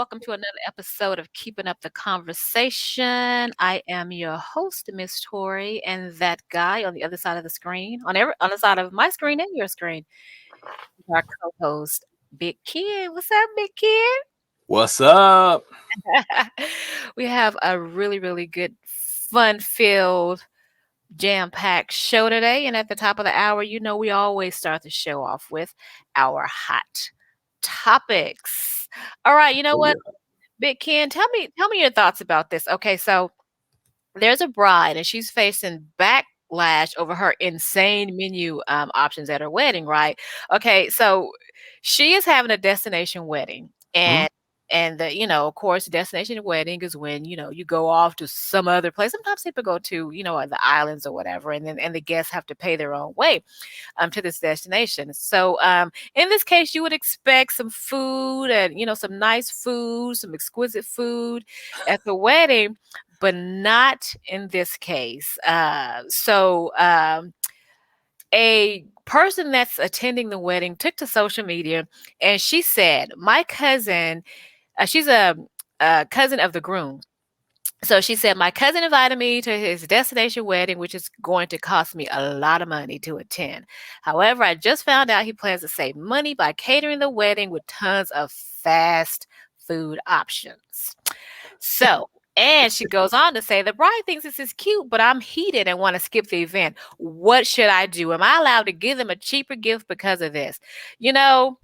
Welcome to another episode of Keeping Up the Conversation. I am your host, Miss Tori, and that guy on the other side of the screen, on the side of my screen and your screen, is our co-host, Big Kid. What's up, Big Kid? What's up? We have a really, really good, fun-filled, jam-packed show today, and at the top of the hour, we always start the show off with our hot topics. All right, you know Oh what? yeah. Big Ken, tell me your thoughts about this. Okay, so there's a bride and she's facing backlash over her insane menu options at her wedding, right? Okay, so she is having a destination wedding, Mhm. and of course, destination wedding is when you go off to some other place. Sometimes people go to the islands or whatever, and the guests have to pay their own way to this destination. So in this case, you would expect some food and some nice food, some exquisite food at the wedding, but not in this case. A person that's attending the wedding took to social media and she said, "My cousin, she's a cousin of the groom." So she said, "My cousin invited me to his destination wedding, which is going to cost me a lot of money to attend. However, I just found out he plans to save money by catering the wedding with tons of fast food options." So, and she goes on to say, "The bride thinks this is cute, but I'm heated and want to skip the event. What should I do? Am I allowed to give them a cheaper gift because of this?" You know,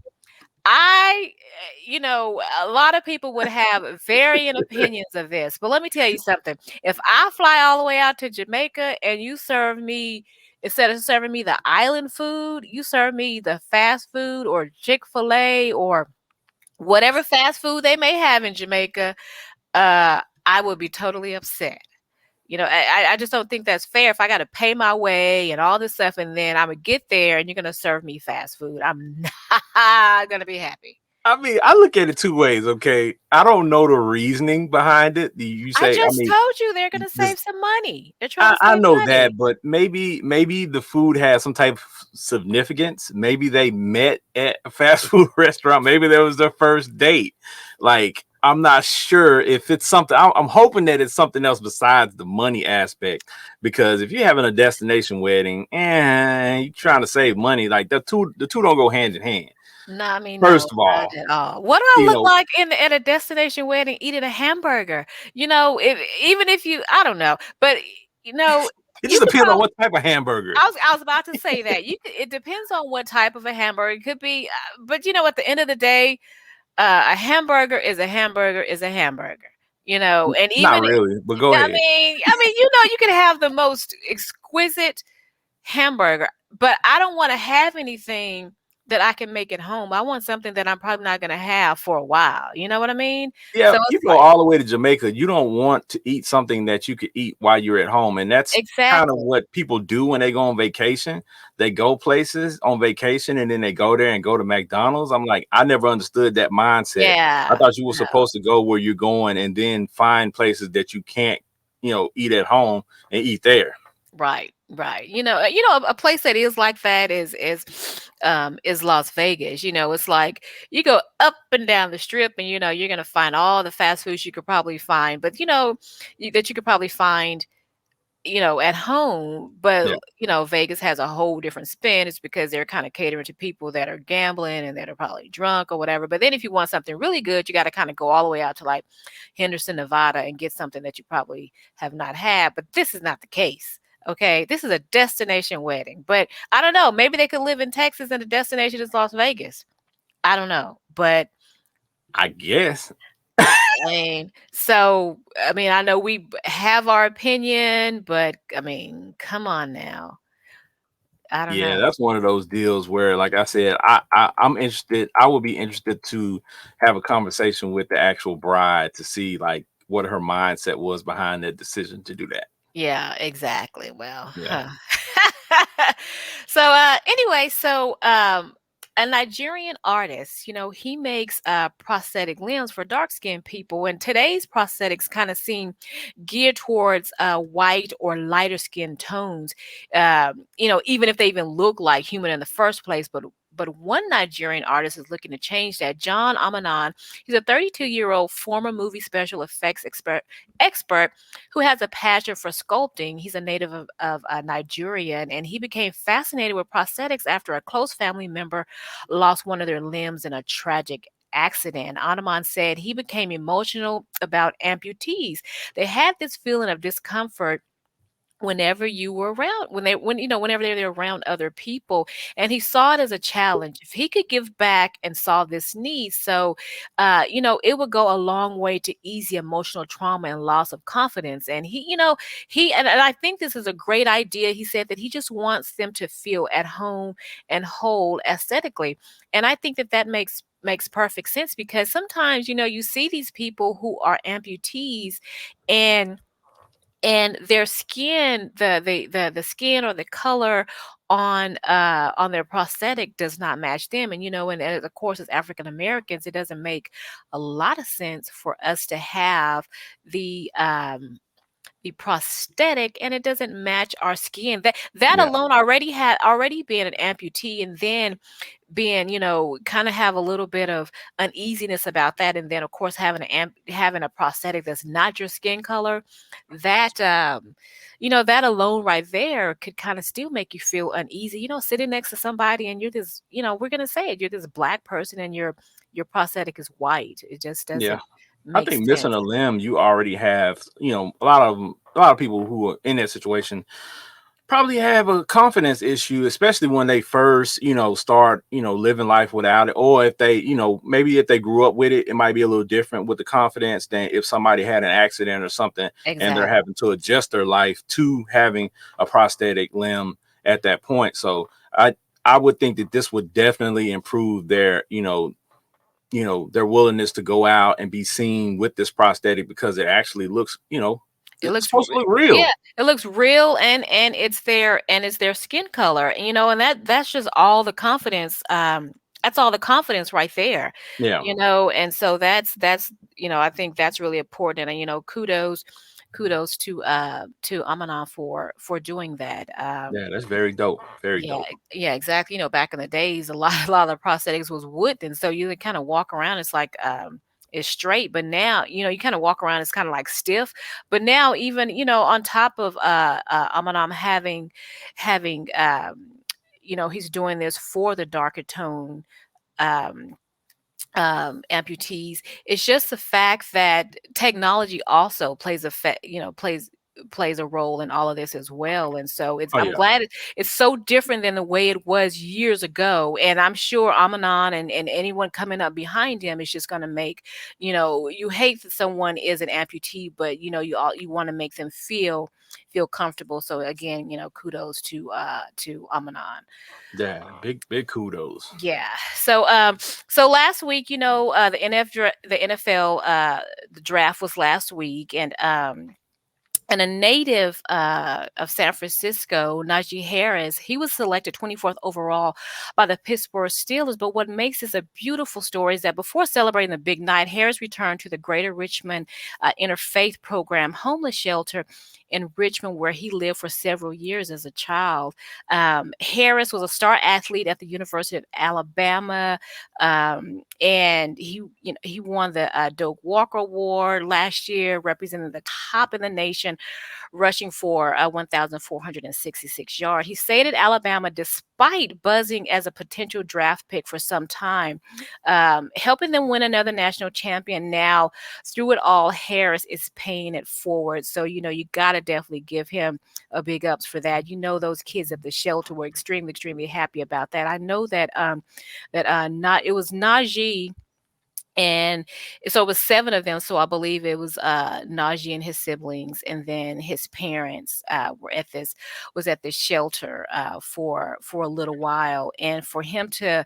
a lot of people would have varying opinions of this, but let me tell you something. If I fly all the way out to Jamaica and you serve me, instead of serving me the island food, you serve me the fast food or Chick-fil-A or whatever fast food they may have in Jamaica, I would be totally upset. I just don't think that's fair. If I got to pay my way and all this stuff, and then I'm gonna get there and you're gonna serve me fast food, I'm not gonna be happy. I mean, I look at it two ways. Okay, I don't know the reasoning behind it. You I say, I just mean, told you they're gonna this, save some money. They're trying to I save know money. that, but maybe the food has some type of significance. Maybe they met at a fast food restaurant. Maybe that was their first date. Like, I'm not sure if it's something. I'm hoping that it's something else besides the money aspect. Because if you're having a destination wedding and you're trying to save money, like the two don't go hand in hand. No, I mean, no, First of not all, at all. What do I you look know, like at a destination wedding eating a hamburger? If even if you, I don't know, but it you just could depends on probably. what type of hamburger. I was about to say that it depends on what type of a hamburger it could be, but at the end of the day, a hamburger is a hamburger is a hamburger. And Not even really, but go I ahead. mean, you can have the most exquisite hamburger, but I don't want to have anything that I can make at home. I want something that I'm probably not going to have for a while. You know what I mean? Yeah, So you it's go like, all the way to Jamaica. You don't want to eat something that you could eat while you're at home. And that's kind of exactly. what people do when they go on vacation. They go places on vacation and then they go there and go to McDonald's. I'm like, I never understood that mindset. I Yeah. thought you were No. supposed to go where you're going and then find places that you can't, eat at home and eat there. Right, right. A place that is like that is Las Vegas. It's like you go up and down the strip, and you're gonna find all the fast foods you could probably find, but that you could probably find at home. But Yeah. Vegas has a whole different spin. It's because they're kind of catering to people that are gambling and that are probably drunk or whatever. But then if you want something really good, you got to kind of go all the way out to like Henderson, Nevada, and get something that you probably have not had. But this is not the case. Okay, this is a destination wedding, but I don't know. Maybe they could live in Texas and the destination is Las Vegas. I don't know, but I guess. I know we have our opinion, but I mean, come on now. I don't Yeah, know. that's one of those deals where, like I said, I'm interested. I would be interested to have a conversation with the actual bride to see like what her mindset was behind that decision to do that. Yeah, exactly. Well, Yeah. huh. So anyway, a Nigerian artist, he makes prosthetic limbs for dark skinned people, and today's prosthetics kind of seem geared towards white or lighter skin tones. Even if they even look like human in the first place, but but one Nigerian artist is looking to change that. John Amanon, he's a 32-year-old former movie special effects expert who has a passion for sculpting. He's a native of Nigeria, and he became fascinated with prosthetics after a close family member lost one of their limbs in a tragic accident. Anaman said he became emotional about amputees. They had this feeling of discomfort whenever you were around whenever they're around other people, and he saw it as a challenge if he could give back and solve this need. So it would go a long way to ease the emotional trauma and loss of confidence. And and I think this is a great idea. He said that he just wants them to feel at home and whole aesthetically, and I think that makes perfect sense, because sometimes you see these people who are amputees, and their skin, the skin or the color on their prosthetic does not match them. And of course, as African Americans, it doesn't make a lot of sense for us to have the prosthetic and it doesn't match our skin. That Yeah. alone already being an amputee, and then being, kind of have a little bit of uneasiness about that, and then of course having a prosthetic that's not your skin color, that that alone right there could kind of still make you feel uneasy. Sitting next to somebody and you're this, we're gonna say it, you're this black person and your prosthetic is white. It just Yeah. doesn't I make think missing sense. a limb, you already have, a lot of people who are in that situation probably have a confidence issue, especially when they first, start, living life without it. Or if they, maybe if they grew up with it, it might be a little different with the confidence than if somebody had an accident or something and they're Exactly. having to adjust their life to having a prosthetic limb at that point. So I would think that this would definitely improve their, their willingness to go out and be seen with this prosthetic, because it actually looks, It it's looks supposed to look yeah, real. it looks real, and it's their skin color, and that's just all the confidence. That's all the confidence right there, Yeah. and so that's I think that's really important, and kudos to Amana for doing that. Yeah, that's very dope. Very Yeah, dope. yeah, exactly. Back in the days, a lot of the prosthetics was wood, and so you kind of walk around. It's like it's straight, but now you kind of walk around. It's kind of like stiff. But now, even on top of Amanam having he's doing this for the darker tone um amputees. It's just the fact that technology also plays a role in all of this as well. And so Oh I'm yeah. glad it's so different than the way it was years ago. And I'm sure Amanon and anyone coming up behind him is just going to make, you hate that someone is an amputee, but you want to make them feel comfortable. So again, kudos to Amanon. Yeah. Big kudos. Yeah. So last week, the NFL the draft was last week, and a native of San Francisco, Najee Harris, he was selected 24th overall by the Pittsburgh Steelers. But what makes this a beautiful story is that before celebrating the big night, Harris returned to the Greater Richmond Interfaith Program homeless shelter in Richmond, where he lived for several years as a child. Harris was a star athlete at the University of Alabama, and he won the Doak Walker Award last year, representing the top in the nation, rushing for 1,466 yards. He stayed at Alabama despite buzzing as a potential draft pick for some time, helping them win another national champion. Now, through it all, Harris is paying it forward. So, you got to definitely give him a big ups for that. Those kids at the shelter were extremely, extremely happy about that. I know that not it was Najee, and so it was seven of them. So I believe it was Najee and his siblings, and then his parents was at this shelter for a little while. And for him the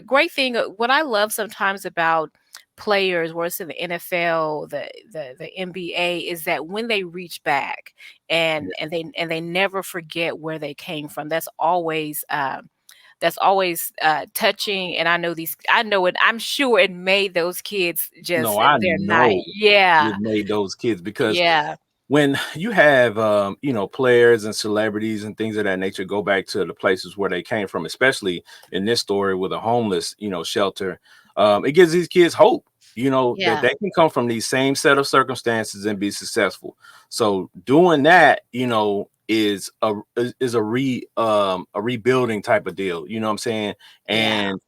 great thing, what I love sometimes about players, whether it's in the NFL, the NBA, is that when they reach back and they never forget where they came from. That's always touching, and I know it. I'm sure it made those kids just No, I their night. know Yeah, it made those kids, because yeah, when you have players and celebrities and things of that nature go back to the places where they came from, especially in this story with a homeless shelter, it gives these kids hope, that Yeah. they can come from these same set of circumstances and be successful. So doing that, is a rebuilding type of deal, you know what I'm saying? Yeah. And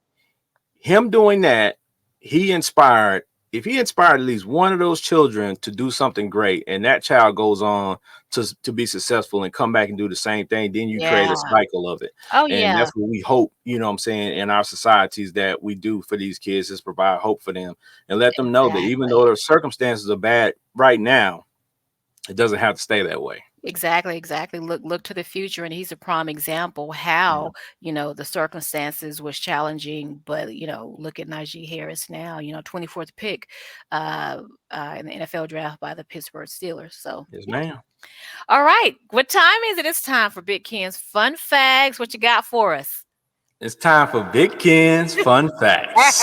him doing that, he inspired, if he inspired at least one of those children to do something great, and that child goes on to be successful and come back and do the same thing, then you create a Yeah. cycle of it. Oh, And yeah. that's what we hope, what I'm saying, in our societies that we do for these kids, is provide hope for them and let them know that even though Exactly. their circumstances are bad right now, it doesn't have to stay that way. Exactly, exactly. Look to the future, and he's a prime example how, the circumstances was challenging, but, look at Najee Harris now, 24th pick uh, in the NFL draft by the Pittsburgh Steelers. So, Yes, yeah. ma'am. All right. What time is it? It's time for Big Ken's fun facts. What you got for us? It's time for Big Ken's fun facts.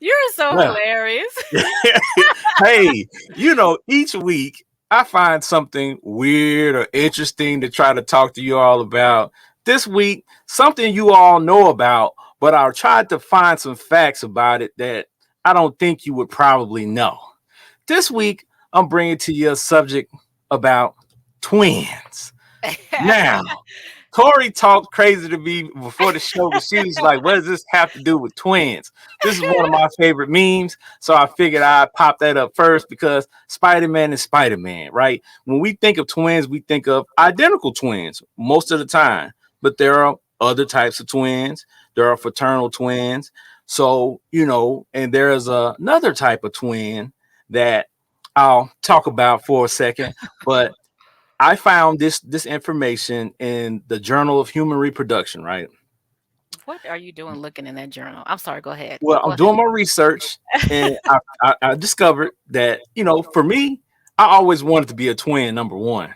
You're so Well, hilarious. hey, each week I find something weird or interesting to try to talk to you all about. This week, something you all know about, but I tried to find some facts about it that I don't think you would probably know. This week, I'm bringing to you a subject about twins. Now, Tori talked crazy to me before the show, but she was like, what does this have to do with twins? This is one of my favorite memes. So I figured I'd pop that up first because Spider-Man is Spider-Man, right? When we think of twins, we think of identical twins most of the time, but there are other types of twins. There are fraternal twins. So, and there's another type of twin that I'll talk about for a second, but I found this information in the Journal of Human Reproduction, right? What are you doing looking in that journal? I'm sorry. Go ahead. Well, Go I'm doing my research, and I discovered that for me, I always wanted to be a twin, number one,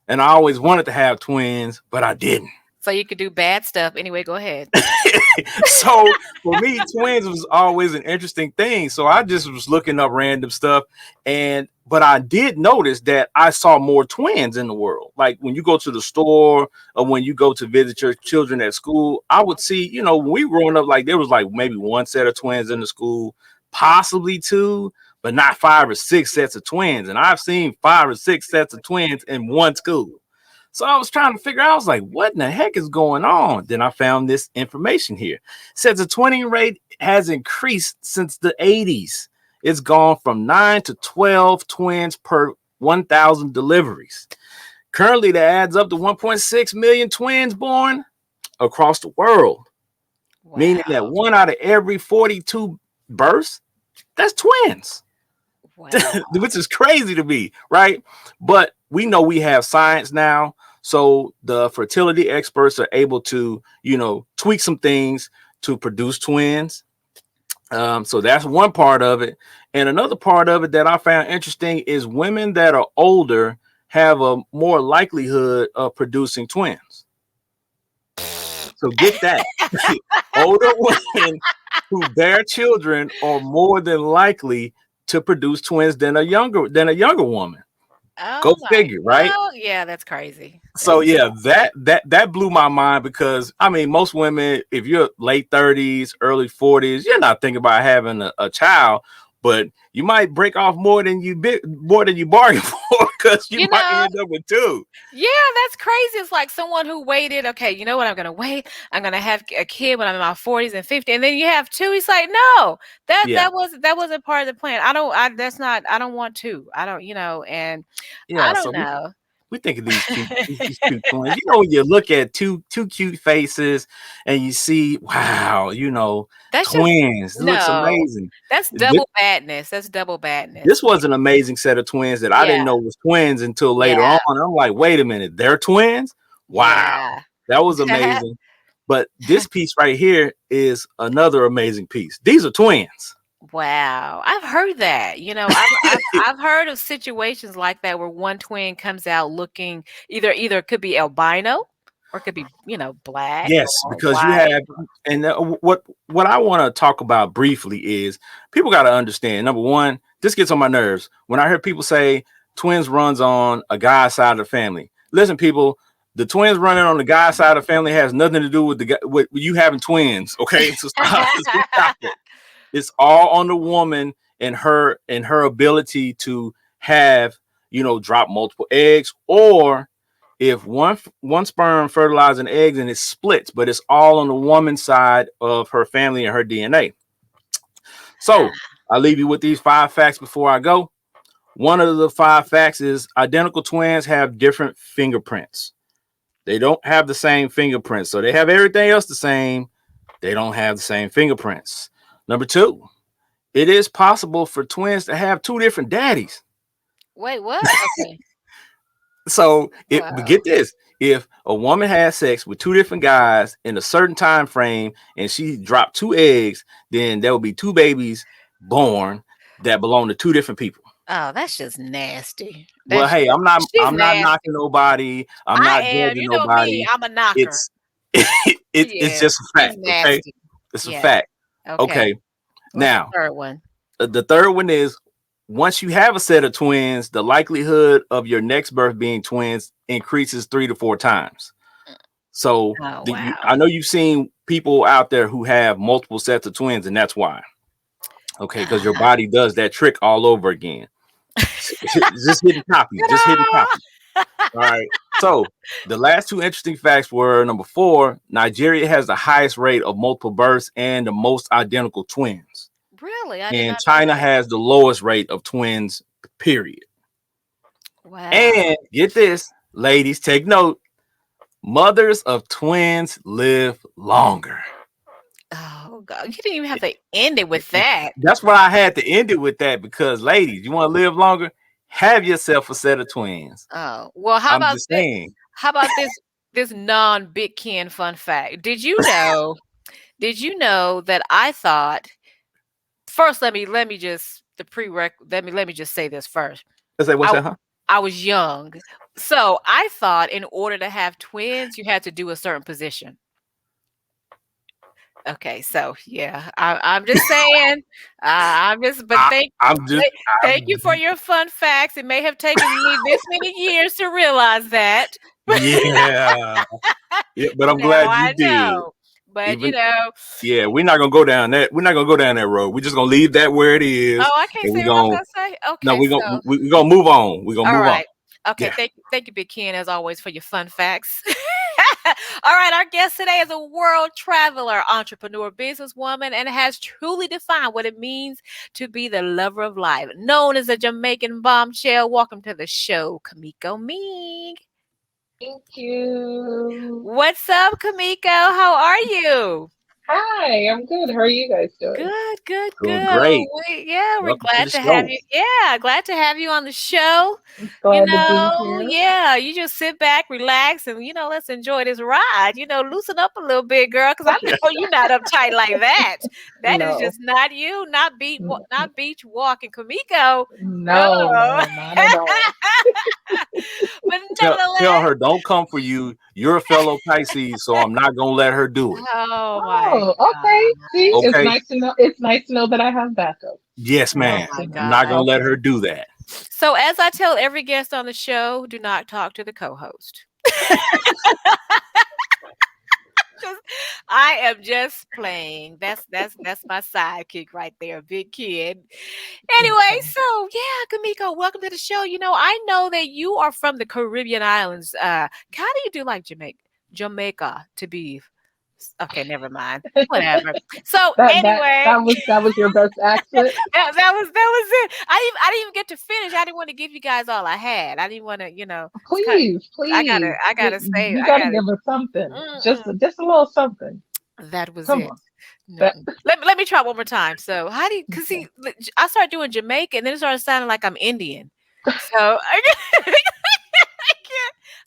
and I always wanted to have twins, but I didn't. So you could do bad stuff. Anyway, go ahead. So for me, twins was always an interesting thing. So I just was looking up random stuff, but I did notice that I saw more twins in the world. Like when you go to the store or when you go to visit your children at school, I would see, when we were growing up, like there was like maybe one set of twins in the school, possibly two, but not 5 or 6 sets of twins. And I've seen 5 or 6 sets of twins in one school. So I was trying to figure out, I was like, what in the heck is going on? Then I found this information here. It says the twinning rate has increased since the 80s. It's gone from 9 to 12 twins per 1,000 deliveries. Currently, that adds up to 1.6 million twins born across the world, meaning that Wow. one out of every 42 births, that's twins. Wow. Which is crazy to me, right? But we know we have science now. So the fertility experts are able to, tweak some things to produce twins. So that's one part of it. And another part of it that I found interesting is women that are older have a more likelihood of producing twins. So get that. Older women who bear children are more than likely to produce twins than a younger woman. Go Oh my. figure, right? Well, yeah, that's crazy. So yeah, that blew my mind because I mean, most women, if you're late 30s, early 40s, you're not thinking about having a child, but you might break off more than you bargained for because you You might know, end up with two. yeah, that's crazy. It's like someone who waited. Okay, you know what? I'm gonna wait. I'm gonna have a kid when I'm in my 40s and 50s, and then you have two. He's like, no, that Yeah, that wasn't part of the plan. I don't. I that's not. I don't want two. I don't. And I yeah. don't So know. we think of these cute twins. When you look at two cute faces and you see, wow, That's just twins. It looks no. amazing. That's double badness. That's double badness. This was an amazing set of twins that I didn't Yeah, know was twins until later on. yeah, I'm like, wait a minute, they're twins? Wow, yeah. that was amazing. But this piece right here is another amazing piece. These are twins. Wow, I've heard that. I've heard of situations like that where one twin comes out looking either could be albino. Or it could be, black Yes, or because you white. have, and what I want to talk about briefly is people got to understand. Number one, this gets on my nerves when I hear people say twins runs on a guy's side of the family. Listen, people, the twins running on the guy's side of the family has nothing to do with with you having twins. Okay, so stop it. It's all on the woman and her ability to have, drop multiple eggs, or if one sperm fertilizes an egg and it splits, but it's all on the woman's side of her family and her DNA. So I'll leave you with these 5 facts before I go. One of the 5 facts is identical twins have different fingerprints. They don't have the same fingerprints. So they have everything else the same. They don't have the same fingerprints. Number 2, it is possible for twins to have 2 different daddies. Wait, what? Okay. So Wow. get this: if a woman has sex with 2 different guys in a certain time frame, and she dropped 2 eggs, then there will be 2 babies born that belong to 2 different people. Oh, that's just nasty. Well, That's hey, just she's I'm not knocking nasty. nobody. I'm I not am. judging You know me, nobody. I'm a knocker. It's She it's is. just a She's fact. Okay, nasty. it's a Yeah. fact. Okay. Okay, What's the now third one? the third one is once you have a set of twins, the likelihood of your next birth being twins increases 3 to 4 times. So Oh, wow. I know you've seen people out there who have multiple sets of twins, and that's why. Okay, because your Uh-huh. body does that trick all over again. Just hitting copy, just hitting Ta-da! copy. All right. So the last 2 interesting facts were number 4, Nigeria has the highest rate of multiple births and the most identical twins. Really? I did And not know China that. has the lowest rate of twins, period. Wow. And get this, ladies, take note. Mothers of twins live longer. Oh God. You didn't even have to end it with that. That's why I had to end it with that because, ladies, you want to live longer? Have yourself a set of twins. Oh. Well, how I'm about just this? saying. How about this non-big kin fun fact? Did you know that I thought first let me just the prereq let me just say this first. Let's say, what's I that, huh? I was young. So I thought in order to have twins, you had to do a certain position. Okay, so yeah, I'm just saying. But I, I'm just, thank you for your fun facts. It may have taken me this many years to realize that. yeah. Yeah, but I'm Now glad you I did. know. But Even, yeah, we're not gonna go down that. We're not gonna go down that road. We're just gonna leave that where it is, oh, I can't and say we're what I'm gonna gonna say. no, Okay, so we're gonna move on. We're gonna all move on. right. Okay, Yeah. thank you, Big Ken, as always, for your fun facts. All right, our guest today is a world traveler, entrepreneur, businesswoman, and has truly defined what it means to be the lover of life. Known as a Jamaican bombshell, welcome to the show, Kumiko Ming. Thank you. What's up, Kumiko? How are you? Hi, I'm good. How are you guys doing? Good, good, Doing good. great. We're Welcome to the glad to have show. you. Yeah, glad to have you on the show. Glad to be here. Yeah, you just sit back, relax, and let's enjoy this ride. Loosen up a little bit, girl, because I know you're not uptight like that. That is No, just not you, n- not beach walking, Kamiko. no, No. no, not at all. But Tell nevertheless, her don't come for you. You're a fellow Pisces, so I'm not gonna let her do it. oh my Oh, okay. See, gosh, Okay. It's nice to know that I have backup. Yes, oh ma'am. Nice my to I'm know. not gonna gosh. let her Okay. do that. So, as I tell every guest on the show, do not talk to the co-host. Just- I am just playing. That's my sidekick right there, big kid. Anyway, Okay. so yeah, Kamiko, welcome to the show. I know that you are from the Caribbean islands. How do you do like Jamaica to be? Okay, never mind. Whatever. So That that anyway, that was your best accent. that was it. I didn't even get to finish. I didn't want to give you guys all I had. I didn't want to, it's kind of. Please, I gotta, please. I gotta say, You I got to gotta. give us something. Mm-mm. Just a little something. That was Come it. on. No, That let me try one more time. So how do you? Cause okay. see, I started doing Jamaican, and then it started sounding like I'm Indian. So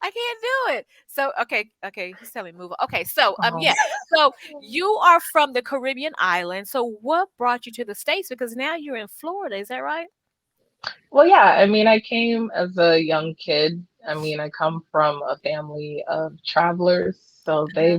I can't do it. So okay, he's telling me move on. Okay, so Oh. yeah. So you are from the Caribbean island. So what brought you to the States? Because now you're in Florida, is that right? Well, yeah, I mean, I came as a young kid I mean, I come from a family of travelers, so Uh-huh.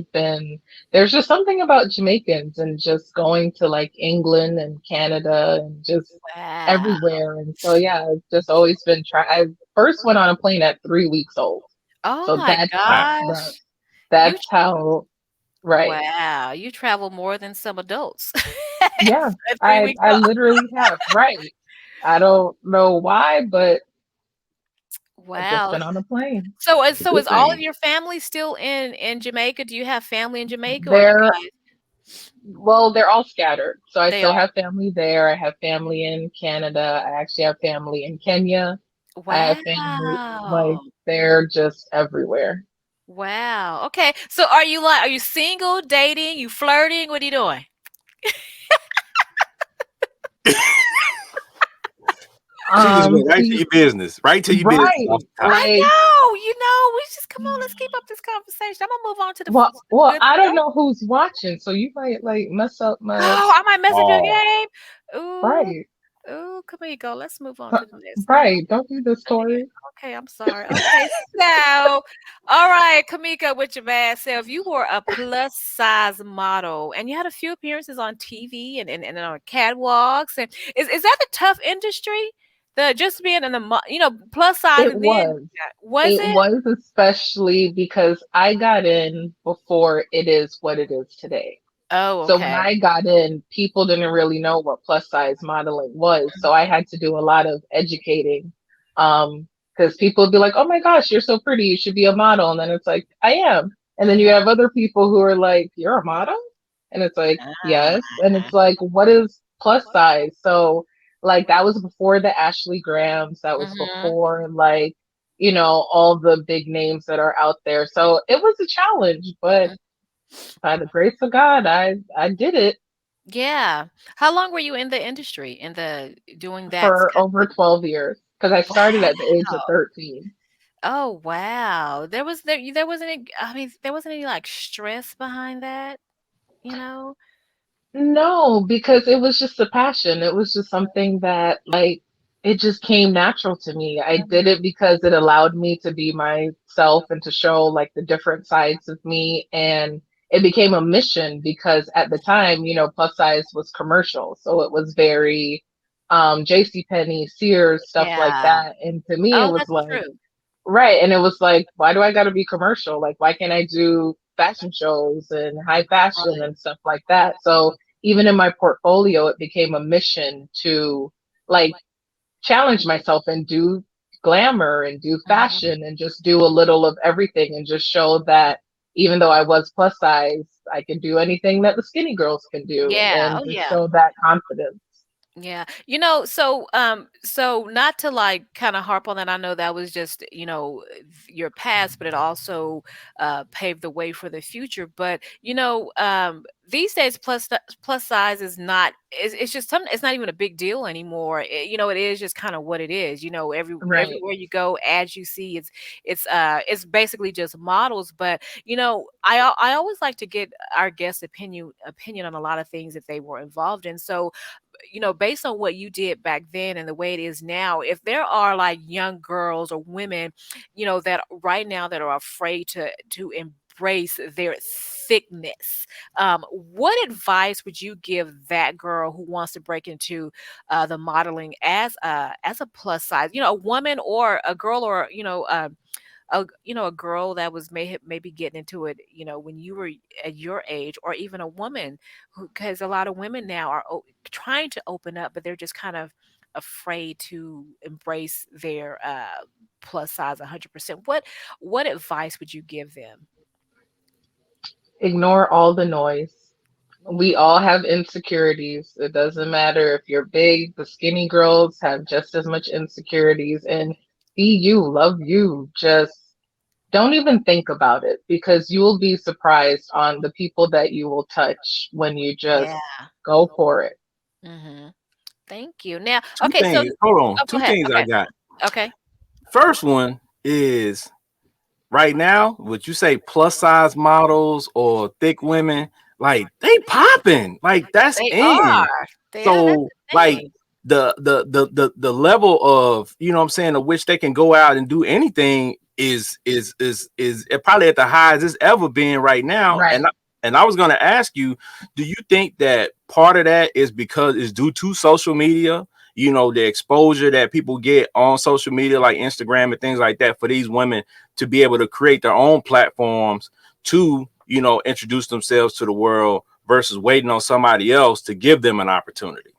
there's just something about Jamaicans and just going to like England and Canada and just Wow. everywhere. And so, yeah, I've just always been I first went on a plane at 3 weeks old. Oh So my Wow. gosh. You that's how, right. wow, you travel more than some adults Yeah, at 3 weeks I old. literally have, right. I don't know why, but I've just Wow. been on a plane. The So good is all of thing. your family still in Jamaica? Do you have family in Jamaica or you They're guys Well, they're all scattered. So I they still are? have family there. I have family in Canada. I actually have family in Kenya. I have family, like, Wow. they're just everywhere. Wow. Okay. So are you single, dating, you flirting? What are you doing? She just went right to See, your business. Right to your business right, off the top. I like, know, we just come on, let's keep up this conversation. I'm gonna move on to the well, good I don't stuff. know who's watching, so you might like mess up my, Oh, I might mess up your Oh. game. Ooh, right, ooh, Kumiko. Let's move on to the next thing. right. Don't do this, Tori. Okay, I'm sorry. Okay, so, all right, Kamika, with your bad self, you were a plus size model, and you had a few appearances on TV and on catwalks. And is that a tough industry? The just being in the plus size, It and then was. was It it? was especially because I got in before it is what it is today. Oh, So when okay. I got in, people didn't really know what plus size modeling was. So I had to do a lot of educating. Because people would be like, oh my gosh, you're so pretty. You should be a model. And then it's like, I am. And then you Mhm. have other people who are like, you're a model? And it's like, Ah, yes. And it's like, what is plus size? So like that was before the Ashley Grahams. That was mhm. before like, all the big names that are out there. So it was a challenge, but by the grace of God, I did it Yeah. How long were you in the industry, in the doing that for kind over 12 years because I started wow. at the age of 13. Oh, wow. There wasn't any I mean, there wasn't any, like, stress behind that, you know? No, because it was just a passion. It was just something that, like, it just came natural to me. I did Mhm. it because it allowed me to be myself and to show, like, the different sides of me. And it became a mission because at the time, plus size was commercial. So it was very JCPenney, Sears, stuff like Yeah. that. And to me, it Oh, was that's like, true. right. And it was like, why do I got to be commercial? Like, why can't I do fashion shows and high fashion Right. and stuff like that? So even in my portfolio, it became a mission to like challenge myself and do glamour and do Mhm. fashion and just do a little of everything and just show that even though I was plus size, I can do anything that the skinny girls can do Yeah. and Oh, just yeah. show that confidence. Yeah. So not to like kind of harp on that, I know that was just, your past, but it also paved the way for the future. But, these days plus size is not it's just something it's not even a big deal anymore. It is just kind of what it is. Right. Everywhere you go, as you see, it's basically just models. But, I always like to get our guests' opinion on a lot of things that they were involved in. So based on what you did back then and the way it is now, if there are like young girls or women, that right now that are afraid to embrace their thickness, what advice would you give that girl who wants to break into the modeling as a plus size, a woman or a girl or a girl that was maybe getting into it, when you were at your age, or even a woman who, because a lot of women now are trying to open up, but they're just kind of afraid to embrace their plus size 100%. What advice would you give them? Ignore all the noise. We all have insecurities. It doesn't matter if you're big, the skinny girls have just as much insecurities. And be you, love you. Just don't even think about it because you will be surprised on the people that you will touch when you Yeah. just go for it. Hmm. Thank you. Now, Two okay, so things. Hold on. oh, go Two ahead. things I Okay. got. Okay. First one is right now, would you say plus size models or thick women, like they popping, like that's They in. are. That's So the like thing. the level of, what I'm saying, of which they can go out and do anything is probably at the highest it's ever been right now. Right. And I was going to ask you, do you think that part of that is because it's due to social media? You know, the exposure that people get on social media like Instagram and things like that, for these women to be able to create their own platforms to, you know, introduce themselves to the world versus waiting on somebody else to give them an opportunity.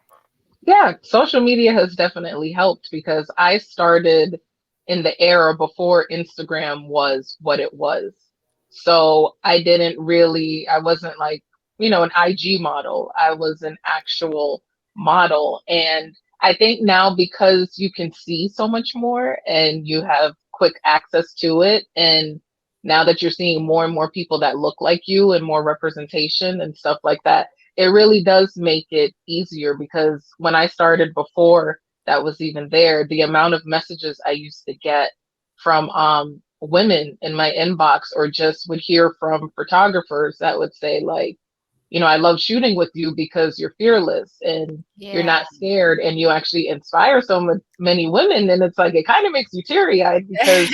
Yeah, social media has definitely helped because I started in the era before Instagram was what it was. So I wasn't like, an IG model. I was an actual model. And I think now because you can see so much more and you have quick access to it, and now that you're seeing more and more people that look like you and more representation and stuff like that, it really does make it easier because when I started before that was even there, the amount of messages I used to get from women in my inbox, or just would hear from photographers that would say like, I love shooting with you because you're fearless and you're Yeah. not scared and you actually inspire many women. And it's like, it kind of makes you teary eyed because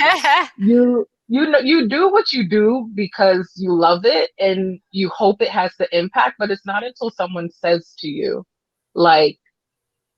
you do what you do because you love it and you hope it has the impact, but it's not until someone says to you like,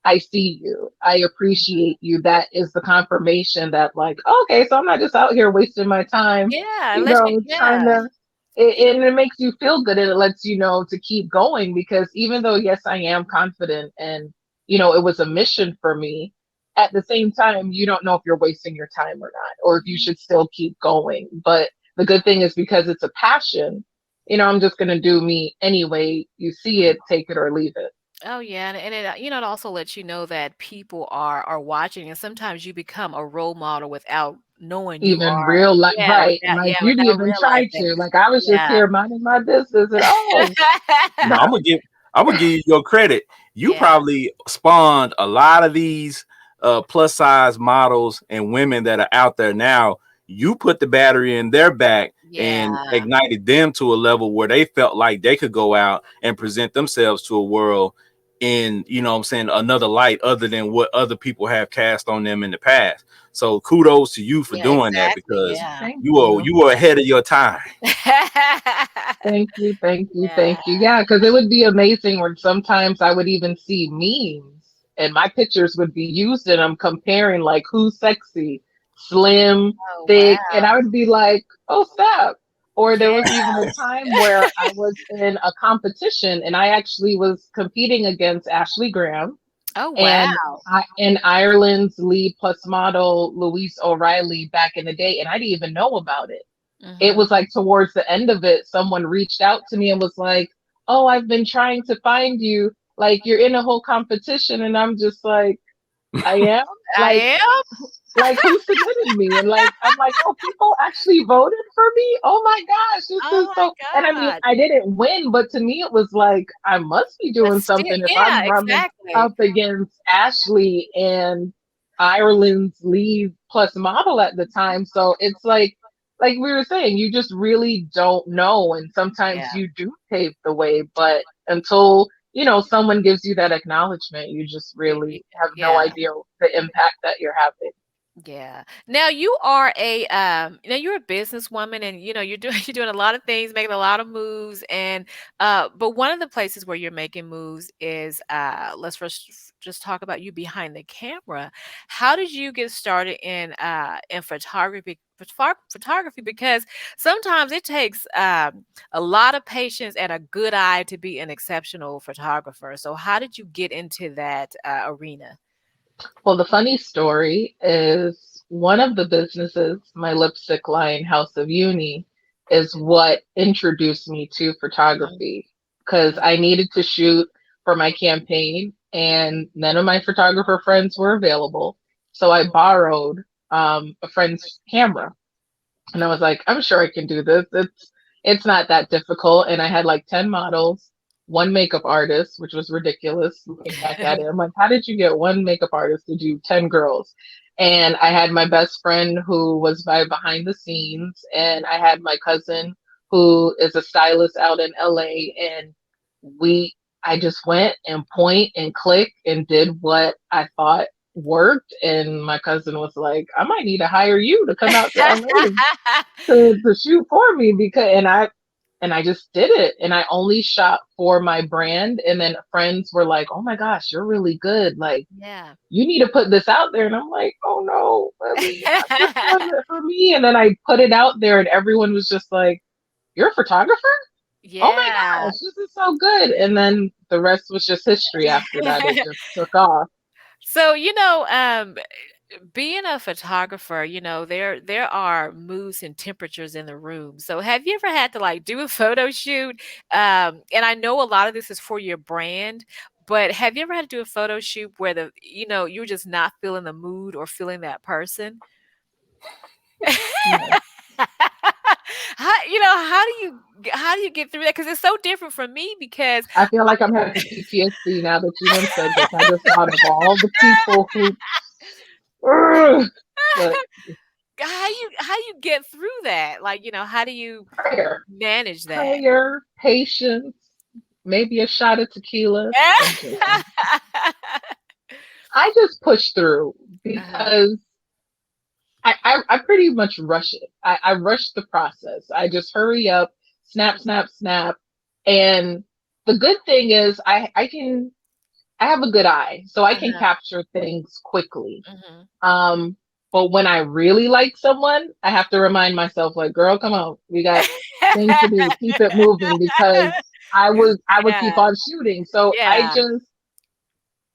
I see you, I appreciate you, that is the confirmation that like, okay, so I'm not just out here wasting my time, Yeah, unless you, yeah, trying to, and it makes you feel good and it lets you know to keep going, because even though yes, I am confident and it was a mission for me, at the same time you don't know if you're wasting your time or not, or if you should still keep going. But the good thing is, because it's a passion, I'm just going to do me anyway. You see it, take it or leave it. oh yeah, and it it also lets you know that people are watching, and sometimes you become a role model without knowing you Even are. real life, Yeah, right? without, Like yeah, you didn't without even try realizing. to. Like I was just Yeah. here minding my business, and oh, Now no, I'm gonna give you your credit. You Yeah. probably spawned a lot of these plus size models and women that are out there now. You put the battery in their back and Yeah. ignited them to a level where they felt like they could go out and present themselves to a world in, you know what I'm saying, another light other than what other people have cast on them in the past. So kudos to you for Yeah, doing that, exactly, because yeah. thank you. you were ahead of your time. Thank you, thank you, Yeah. thank you. Yeah, because it would be amazing when sometimes I would even see memes and my pictures would be used and I'm comparing like who's sexy, slim, Oh, thick, wow. and I would be like, oh snap. Or there was Yeah. even a time where I was in a competition and I actually was competing against Ashley Graham Oh, and wow. Ireland's lead plus model Louise O'Reilly back in the day, and I didn't even know about it. It Mhm. was like towards the end of it, someone reached out to me and was like, "Oh, I've been trying to find you. Like you're in a whole competition," and I'm just like, "I am." I Like am? like who submitted me? And like I'm like, oh, people actually voted for me. Oh my gosh, this Oh is my so. And I mean, god. I didn't win, but to me, it was like I must be But doing still, something if yeah, I'm running exactly. up against Ashley and Ireland's lead plus model at the time. So it's like we were saying, you just really don't know, and sometimes Yeah. you do pave the way, but until someone gives you that acknowledgement, you just Y y really have no yeah. idea the impact that you're having. Yeah. Now you are you're a businesswoman, and you're doing you're doing a lot of things, making a lot of moves, and but one of the places where you're making moves is let's first just talk about you behind the camera. How did you get started in photography, because sometimes it takes a lot of patience and a good eye to be an exceptional photographer. So how did you get into that arena? Well, the funny story is one of the businesses, my lipstick line, House of Uni, is what introduced me to Mhm. photography because Mhm. I needed to shoot for my campaign and none of my photographer friends were available. So I borrowed a friend's camera and I was like, I'm sure I can do this. It's not that difficult. And I had like 10 models, one makeup artist, which was ridiculous looking back at it. I'm like, how did you get one makeup artist to do 10 girls? And I had my best friend who was behind the scenes, and I had my cousin who is a stylist out in LA. And we I just went and point and click and did what I thought worked, and my cousin was like, I might need to hire you to come out to LA to shoot for me, because and I just did it, and I only shot for my brand, and then friends were like, oh my gosh, you're really good, like Yeah. you need to put this out there. And I'm like, oh no, let me, this wasn't for me. And then I put it out there, and everyone was just like, you're a photographer? Oh my Yeah. gosh, this is so good. And then the rest was just history after that. It just took off. So, being a photographer, there are moods and temperatures in the room. So have you ever had to like do a photo shoot? And I know a lot of this is for your brand, but have you ever had to do a photo shoot where you're just not feeling the mood or feeling that person? Yeah. How do you get through that? Because it's so different from me because I feel like I'm having PTSD now that you done said this. I just thought of all the people who, ugh, but how you get through that? Like, how do you prayer, manage that? prayer, patience, maybe a shot of tequila. I'm joking. I just push through Uh-huh. because I pretty much rush it. I rush the process. I just hurry up, snap, snap, snap. And the good thing is I have a good eye, so I can Uh-huh. capture things quickly. Mhm. Um, but when I really like someone, I have to remind myself, like, girl, come on, we got things to do. Keep it moving, because I would keep Yeah, on shooting. So yeah,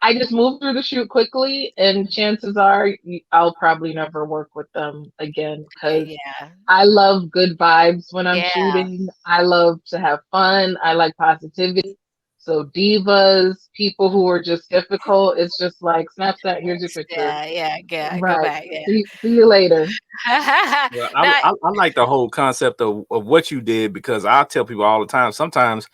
I just move through the shoot quickly, and chances are I'll probably never work with them again, because yeah, I love good vibes when I'm yeah. shooting. I love to have fun. I like positivity. So divas, people who are just difficult, it's just like snap, snap. Here's your picture. Yeah, yeah, yeah, go Right. back, yeah. See you later. Well, Now I like the whole concept of what you did, because I tell people all the time, sometimes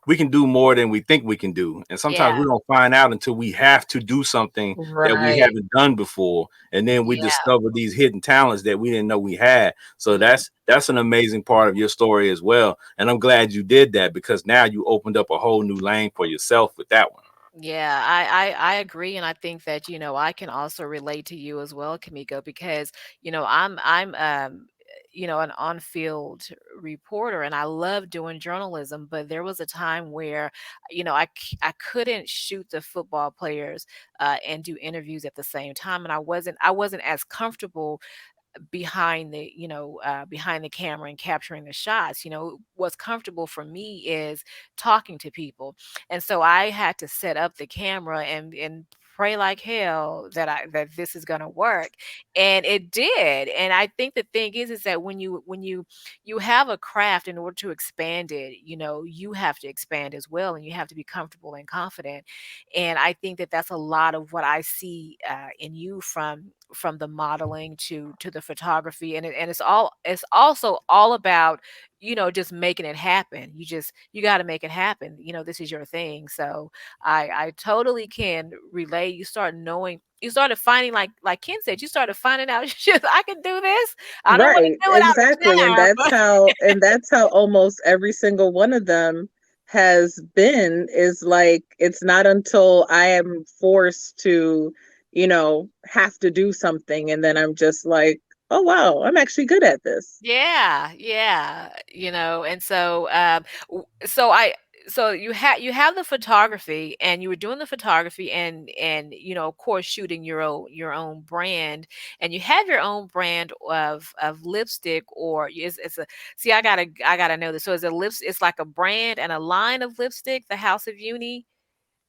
we can do more than we think we can do. And sometimes yeah, we don't find out until we have to do something that we Right. haven't done before. And then we yeah, discover these hidden talents that we didn't know we had. So mhm. that's an amazing part of your story as well. And I'm glad you did that, because now you opened up a whole new lane for yourself with that one. Yeah, I agree, and I think that, I can also relate to you as well, Kamiko, because, I'm an on-field reporter, and I love doing journalism, but there was a time where, I couldn't shoot the football players and do interviews at the same time, and I wasn't as comfortable behind the camera and capturing the shots. What's comfortable for me is talking to people. And so I had to set up the camera and pray like hell that this is going to work, and it did. And I think the thing is that when you have a craft, in order to expand it, you have to expand as well, and you have to be comfortable and confident. And I think that that's a lot of what I see in you, from the modeling to the photography, and it's also all about, just making it happen. You got to make it happen. This is your thing. So I totally can relate. You started finding, like Ken said, you started finding out, shit, I can do this. I don't want to Right, do it out exactly. And of that's job. how and that's how almost every single one of them has been, is like, it's not until I am forced to, have to do something, and then I'm just like, oh wow, I'm actually good at this. Yeah, yeah, and so you have the photography, and you were doing the photography, and of course shooting your own brand, and you have your own brand of lipstick, or it's a see I gotta know this. So it's like a brand and a line of lipstick, the House of Uni.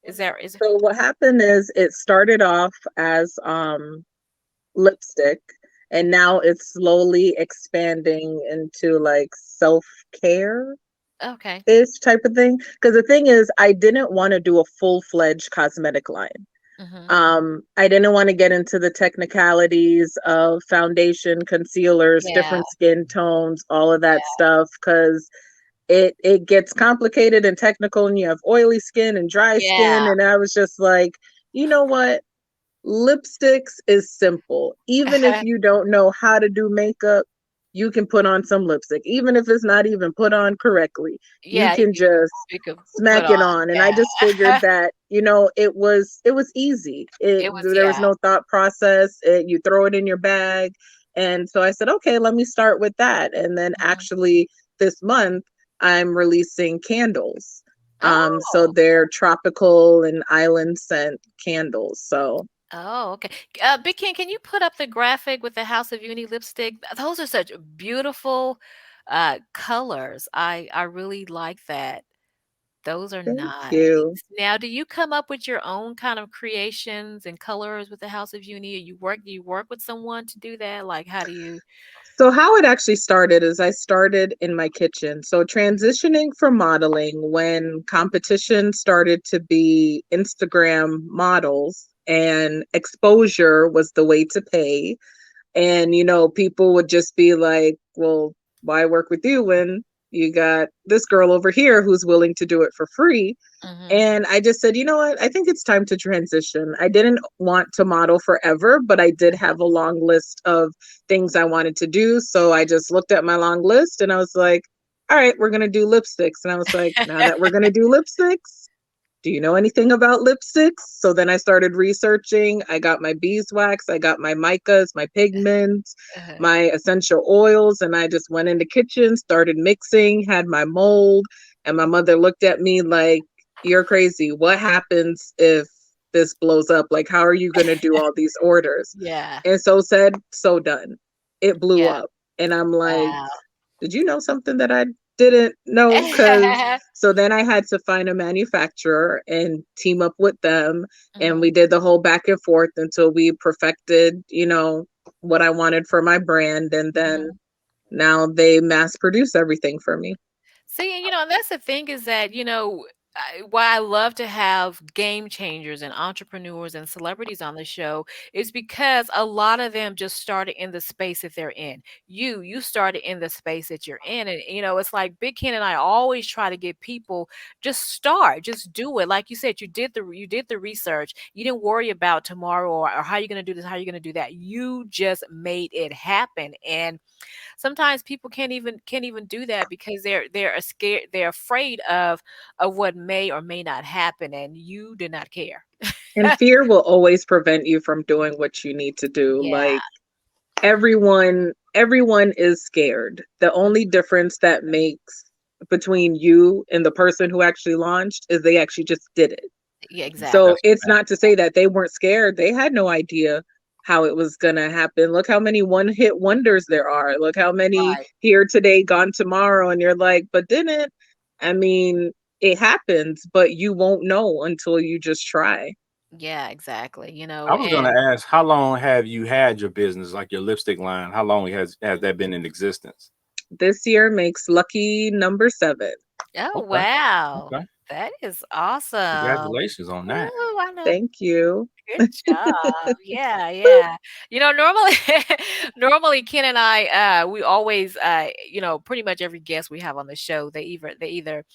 Is it So what happened is, it started off as lipstick, and now it's slowly expanding into like self-care okay. ish type of thing. Because the thing is, I didn't want to do a full-fledged cosmetic line. Mhm. I didn't want to get into the technicalities of foundation, concealers, Yeah, different skin tones, all of that stuff, because it gets complicated and technical, and you have oily skin and dry yeah. skin. And I was just like, you know what? Lipsticks is simple. Even if you don't know how to do makeup, you can put on some lipstick, even if it's not even put on correctly. You Yeah, can just you could put smack on. it on. And I just figured Yeah. that, it was easy. It was, There was yeah. no thought process. You throw it in your bag. And so I said, okay, let me start with that. And then Mhm. actually this month I'm releasing candles. So Oh. they're tropical and island scent candles. So Oh, okay. Big King, can you put up the graphic with the House of Uni lipstick? Those are such beautiful colors. I really like that. Those are thank nice. you. Now, do you come up with your own kind of creations and colors with the House of Uni? Do you work with someone to do that? Like, how do you? So how it actually started is I started in my kitchen. So transitioning from modeling when competition started to be Instagram models and exposure was the way to pay. And, people would just be like, well, why work with you when you got this girl over here who's willing to do it for free? Mhm. And I just said, you know what? I think it's time to transition. I didn't want to model forever, but I did have a long list of things I wanted to do. So I just looked at my long list and I was like, all right, we're going to do lipsticks. And I was like, now that we're going to do lipsticks, do you know anything about lipsticks? So then I started researching. I got my beeswax, I got my micas, my pigments, Uh-huh. my essential oils, and I just went in the kitchen, started mixing, had my mold, and my mother looked at me like, you're crazy. What happens if this blows up? Like, how are you going to do all these orders? Yeah. And so said, so done. It blew Yeah. up. And I'm like, Wow. did you know something that I didn't know? Because so then I had to find a manufacturer and team up with them. And Mhm. we did the whole back and forth until we perfected, what I wanted for my brand. And then Mhm. now they mass produce everything for me. See, and that's the thing is that, why I love to have game changers and entrepreneurs and celebrities on the show is because a lot of them just started in the space that they're in. You started in the space that you're in. And, it's like Big Ken and I always try to get people just start, just do it. Like you said, you did the research. You didn't worry about tomorrow or how you're going to do this, how you're going to do that. You just made it happen. And sometimes people can't even do that because they're scared, they're afraid of what may or may not happen, and you do not care. And fear will always prevent you from doing what you need to do. Yeah. Like everyone is scared. The only difference that makes between you and the person who actually launched is they actually just did it. Yeah, So exactly. That's it's a fact. not to say that they weren't scared. They had no idea how it was going to happen. Look how many one hit wonders there are. Look how many Right. here today, gone tomorrow. And you're like, but didn't? I mean, it happens, but you won't know until you just try. Yeah, exactly. I was gonna And ask, how long have you had your business, like your lipstick line? How long has that been in existence? This year makes lucky number 7. oh, Okay, wow. okay. That is awesome. Congratulations on that. Ooh, I know. Thank you. Good job. Yeah, yeah. Normally normally Ken and I we always pretty much every guest we have on the show, they either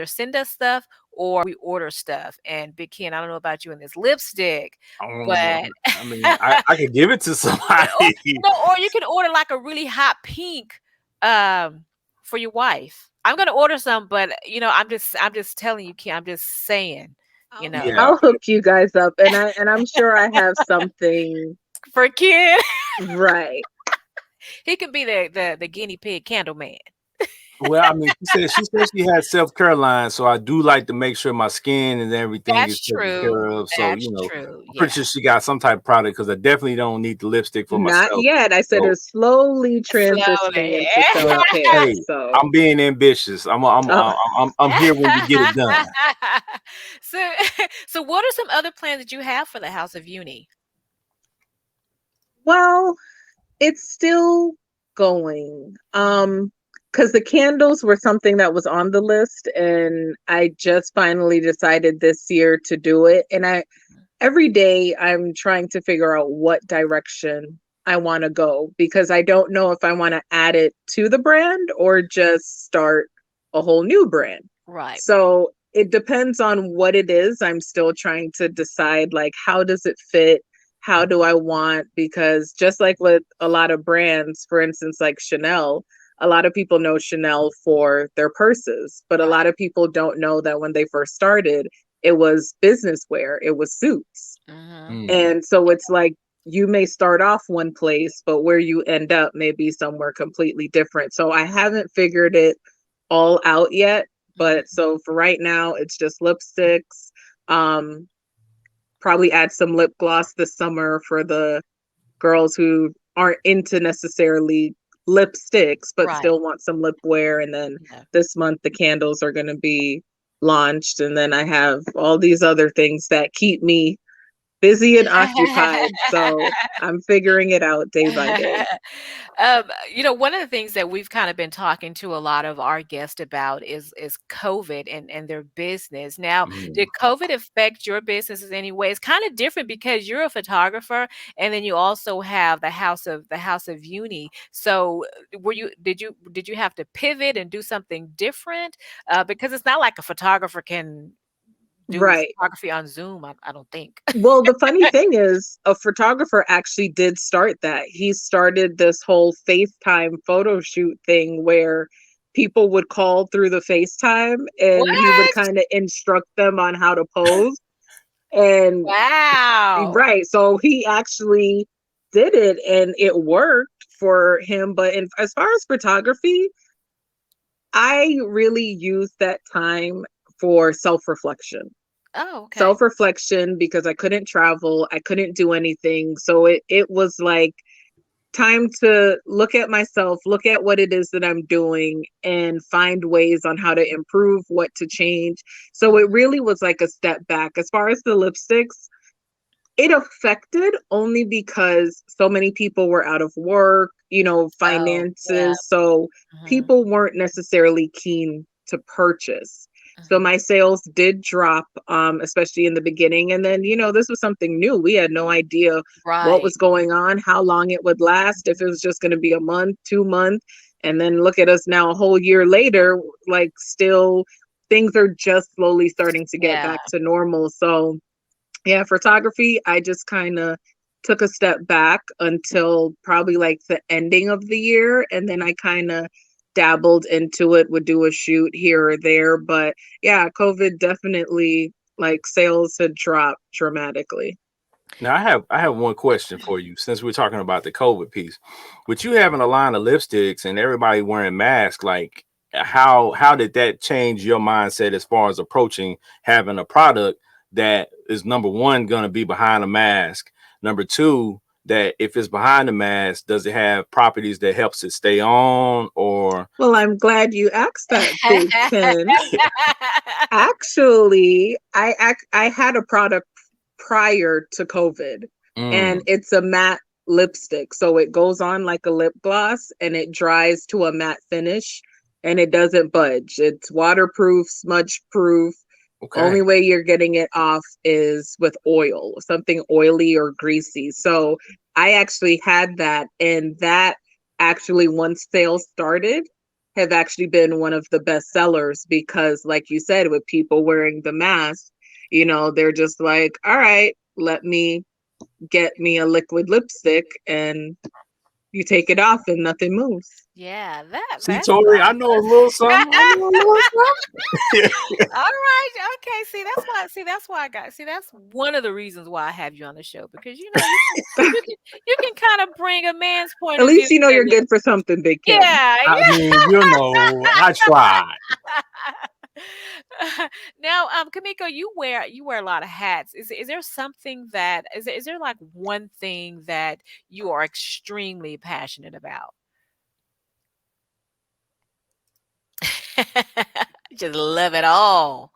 send us stuff or we order stuff. And Big Ken, I don't know about you in this lipstick, but I mean, I could give it to or somebody. or you can order like a really hot pink um for your wife. I'm gonna order some, but I'm just telling you, Ken, I'm just saying, you I'll, know, Yeah, I'll hook you guys up, and I'm sure I have something for Ken. right. He could be the guinea pig candle man. well, I mean, she said she had self-care line, so I do like to make sure my skin and everything is That's taken care true. of. So, That's true. I'm pretty Yeah. sure she got some type of product because I definitely don't need the lipstick for Not myself. yet. I said So, it's slowly transitioning Slowly. into well, self-care. hey, So, I'm being ambitious. oh, I'm here when you get it done. so so what are some other plans that you have for the House of Uni? well, it's still going. Mhm. Because the candles were something that was on the list, and I just finally decided this year to do it. And every day I'm trying to figure out what direction I want to go because I don't know if I want to add it to the brand or just start a whole new brand. Right. So it depends on what it is. I'm still trying to decide like how does it fit? how do I want, because just like with a lot of brands, for instance, like Chanel, a lot of people know Chanel for their purses, but a lot of people don't know that when they first started, it was business wear, it was suits. Mm-hmm. And so it's like you may start off one place, but where you end up may be somewhere completely different. So I haven't figured it all out yet. But so for right now, it's just lipsticks. Probably add some lip gloss this summer for the girls who aren't into necessarily lipsticks, but Right. still want some lip wear. And then Yeah. this month, the candles are going to be launched. And then I have all these other things that keep me busy and occupied. So I'm figuring it out day by day. One of the things that we've kind of been talking to a lot of our guests about is COVID and their business. Now, did COVID affect your business in any way? It's kind of different because you're a photographer, and then you also have the House of Uni. So, did you have to pivot and do something different? Because it's not like a photographer can do Right. photography on Zoom. I don't think. Well, the funny thing is, a photographer actually did start that. He started this whole FaceTime photo shoot thing where people would call through the FaceTime and he would What? kind of instruct them on how to pose. And Wow. right, so he actually did it and it worked for him. But as far as photography, I really used that time for self-reflection. Oh, okay. Self-reflection because I couldn't travel, I couldn't do anything. So it was like time to look at myself, look at what it is that I'm doing and find ways on how to improve, what to change. So it really was like a step back. As far as the lipsticks, it affected only because so many people were out of work, Oh, yeah. finances. So Mhm, people weren't necessarily keen to purchase. So mhm. my sales did drop, especially in the beginning. And then, this was something new. We had no idea what Right. was going on, how long it would last, if it was just going to be a month, 2 months. And then look at us now a whole year later, like still things are just slowly starting to get Yeah. back to normal. So yeah, photography, I just kind of took a step back until probably like the ending of the year. And then I kind of dabbled into it, would do a shoot here or there. But yeah, COVID definitely, like, sales had dropped dramatically. Now I have one question for you since we're talking about the COVID piece. With you having a line of lipsticks and everybody wearing masks, like how did that change your mindset as far as approaching having a product that is number one going to be behind a mask, number two, that if it's behind the mask, does it have properties that helps it stay on or Well, I'm glad you asked that, Big Ken. Actually, I had a product prior to COVID, and mm, it's a matte lipstick. So it goes on like a lip gloss and it dries to a matte finish and it doesn't budge. It's waterproof, smudge proof. Only okay. way you're getting it off is with oil, something oily or greasy. So I actually had that, and that actually, once sales started, have actually been one of the best sellers because, like you said, with people wearing the mask, they're just like, all right, let me get me a liquid lipstick, and you take it off and nothing moves. Yeah, that See, that's Tori, I know a awesome. little something. I know a little something. All right. Okay. See, that's why I got see, that's one of the reasons why I have you on the show because you can kind of bring a man's point At of view least you know to you're this. good for something, Big Ken. Yeah, I mean, I tried. Now, Kamiko, you wear a lot of hats. Is there something that is there like one thing that you are extremely passionate about? Just love it all.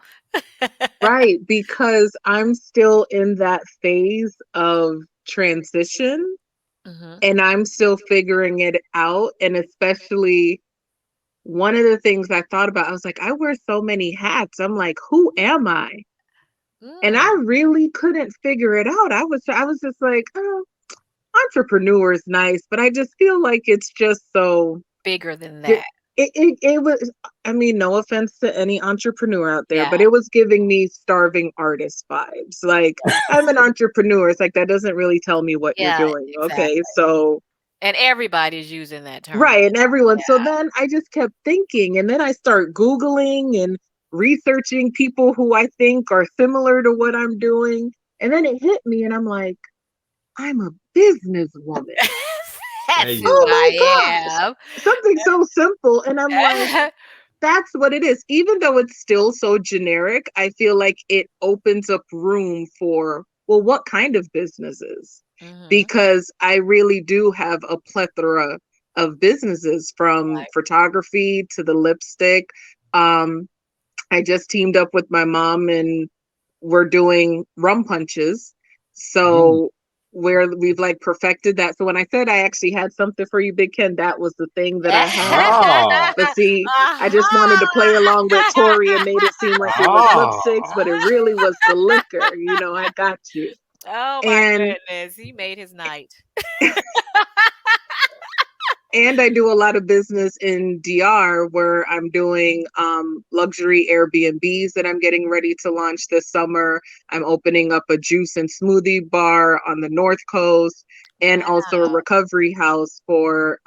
Right, because I'm still in that phase of transition Mhm. and I'm still figuring it out. And especially one of the things I thought about, I was like, I wear so many hats. I'm like, who am I? And I Mm, really couldn't figure it out. I was just like, oh, entrepreneur is nice, but I just feel like it's just so bigger than di- that. it was, I mean, no offense to any entrepreneur out there, Yeah, but it was giving me starving artist vibes. Like, I'm an entrepreneur. It's like, that doesn't really tell me what you're yeah, doing. Okay. exactly. So, And everybody's using that term, right. And everyone. So Yeah. then I just kept thinking, and then I start Googling and researching people who I think are similar to what I'm doing. And then it hit me, and I'm like, I'm a businesswoman. There That's you who Oh go. my I gosh. am. Something so simple. And I'm like, that's what it is. Even though it's still so generic, I feel like it opens up room for, well, what kind of businesses? Mhm. Because I really do have a plethora of businesses, from Right. photography to the lipstick. Um, I just teamed up with my mom, and we're doing rum punches. Mm. So where we've like perfected that. So when I said I actually had something for you, Big Ken, that was the thing that I had. Ah, But see, I just wanted to play along with Aha! Tori and made it seem like it was lipsticks, ah. but it really was the liquor. You know, I got you. Oh my And goodness, he made his night. and I do a lot of business in DR, where I'm doing luxury Airbnbs that I'm getting ready to launch this summer. I'm opening up a juice and smoothie bar on the North Coast, and also a Wow. recovery house for